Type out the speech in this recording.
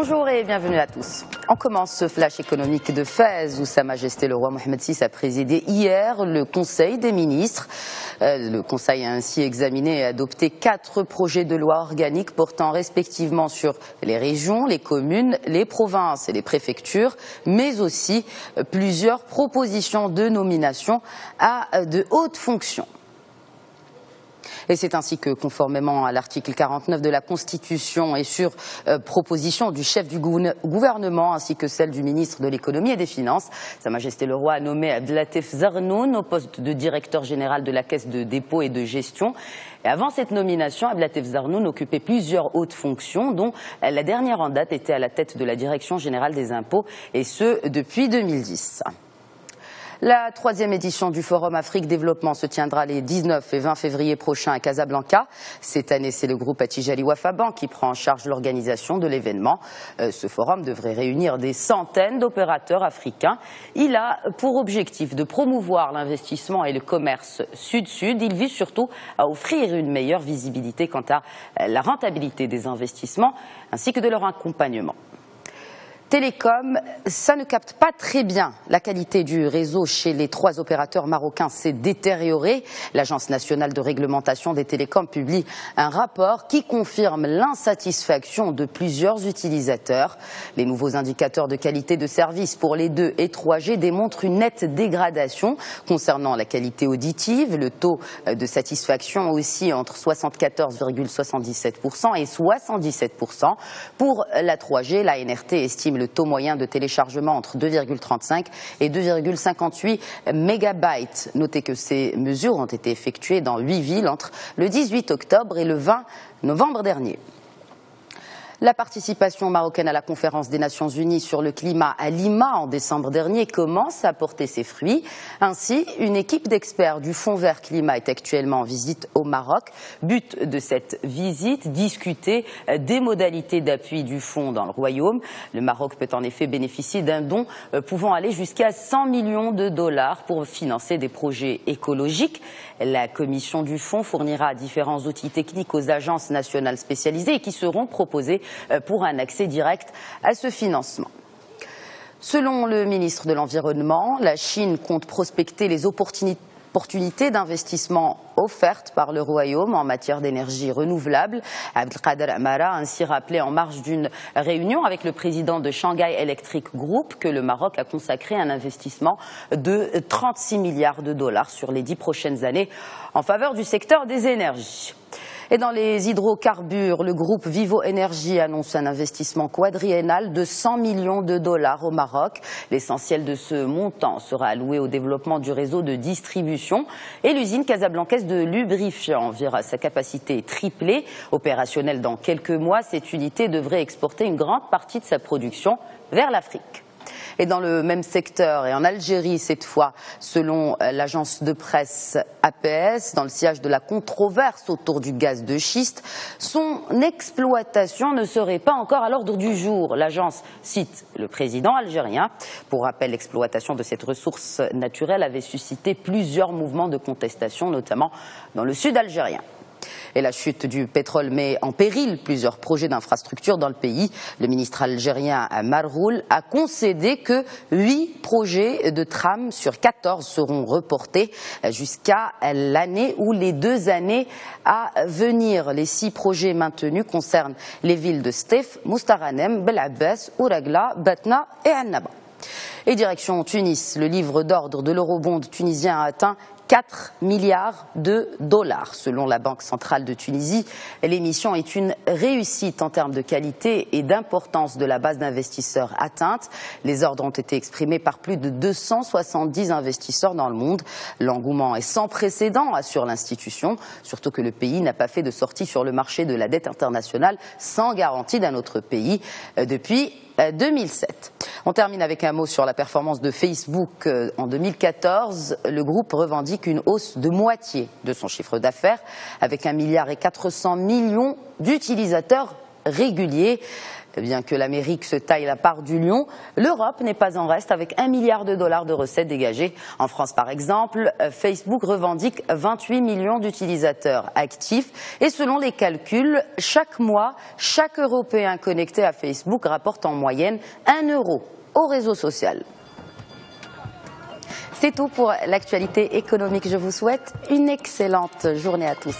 Bonjour et bienvenue à tous. On commence ce flash économique de Fès où Sa Majesté le roi Mohamed VI a présidé hier le Conseil des ministres. Le Conseil a ainsi examiné et adopté 4 projets de loi organiques portant respectivement sur les régions, les communes, les provinces et les préfectures, mais aussi plusieurs propositions de nomination à de hautes fonctions. Et c'est ainsi que, conformément à l'article 49 de la Constitution et sur proposition du chef du gouvernement ainsi que celle du ministre de l'économie et des finances, Sa Majesté le roi a nommé Abdelatif Zarnoun au poste de directeur général de la Caisse de dépôt et de gestion. Et avant cette nomination, Abdelatif Zarnoun occupait plusieurs hautes fonctions, dont la dernière en date était à la tête de la Direction générale des impôts, et ce depuis 2010. La 3e édition du Forum Afrique Développement se tiendra les 19 et 20 février prochains à Casablanca. Cette année, c'est le groupe Attijari Wafa Bank qui prend en charge l'organisation de l'événement. Ce forum devrait réunir des centaines d'opérateurs africains. Il a pour objectif de promouvoir l'investissement et le commerce sud-sud. Il vise surtout à offrir une meilleure visibilité quant à la rentabilité des investissements ainsi que de leur accompagnement. Télécom, ça ne capte pas très bien. La qualité du réseau chez les 3 opérateurs marocains s'est détériorée. L'Agence nationale de réglementation des télécoms publie un rapport qui confirme l'insatisfaction de plusieurs utilisateurs. Les nouveaux indicateurs de qualité de service pour les 2 et 3G démontrent une nette dégradation concernant la qualité auditive. Le taux de satisfaction aussi entre 74,77% et 77%. Pour la 3G, la NRT estime le taux moyen de téléchargement entre 2,35 et 2,58 mégabytes. Notez que ces mesures ont été effectuées dans 8 villes entre le 18 octobre et le 20 novembre dernier. La participation marocaine à la conférence des Nations Unies sur le climat à Lima en décembre dernier commence à porter ses fruits. Ainsi, une équipe d'experts du Fonds vert climat est actuellement en visite au Maroc. But de cette visite, discuter des modalités d'appui du fonds dans le royaume. Le Maroc peut en effet bénéficier d'un don pouvant aller jusqu'à 100 millions de dollars pour financer des projets écologiques. La commission du fonds fournira différents outils techniques aux agences nationales spécialisées et qui seront proposés pour un accès direct à ce financement. Selon le ministre de l'Environnement, la Chine compte prospecter les opportunités d'investissement offertes par le Royaume en matière d'énergie renouvelable. Abdelkader Amara a ainsi rappelé en marge d'une réunion avec le président de Shanghai Electric Group que le Maroc a consacré un investissement de 36 milliards de dollars sur les 10 prochaines années en faveur du secteur des énergies. Et dans les hydrocarbures, le groupe Vivo Energy annonce un investissement quadriennal de 100 millions de dollars au Maroc. L'essentiel de ce montant sera alloué au développement du réseau de distribution et l'usine casablancaise de lubrifiants verra sa capacité triplée. Opérationnelle dans quelques mois, cette unité devrait exporter une grande partie de sa production vers l'Afrique. Et dans le même secteur, et en Algérie cette fois, selon l'agence de presse APS, dans le sillage de la controverse autour du gaz de schiste, son exploitation ne serait pas encore à l'ordre du jour. L'agence cite le président algérien. Pour rappel, l'exploitation de cette ressource naturelle avait suscité plusieurs mouvements de contestation, notamment dans le sud algérien. Et la chute du pétrole met en péril plusieurs projets d'infrastructures dans le pays. Le ministre algérien Marhoul a concédé que 8 projets de tram sur 14 seront reportés jusqu'à l'année ou les 2 années à venir. Les 6 projets maintenus concernent les villes de Stif, Moustaranem, Bel Abbas, Ouragla, Batna et Annaba. Et direction Tunis, le livre d'ordre de l'eurobond tunisien a atteint 4 milliards de dollars. Selon la Banque centrale de Tunisie, l'émission est une réussite en termes de qualité et d'importance de la base d'investisseurs atteinte. Les ordres ont été exprimés par plus de 270 investisseurs dans le monde. L'engouement est sans précédent, assure l'institution, surtout que le pays n'a pas fait de sortie sur le marché de la dette internationale sans garantie d'un autre pays depuis 2007. On termine avec un mot sur la performance de Facebook. En 2014, le groupe revendique une hausse de moitié de son chiffre d'affaires avec 1,4 milliard d'utilisateurs réguliers. Bien que l'Amérique se taille la part du lion, l'Europe n'est pas en reste avec 1 milliard de dollars de recettes dégagées. En France, par exemple, Facebook revendique 28 millions d'utilisateurs actifs. Et selon les calculs, chaque mois, chaque Européen connecté à Facebook rapporte en moyenne 1 euro au réseau social. C'est tout pour l'actualité économique. Je vous souhaite une excellente journée à tous.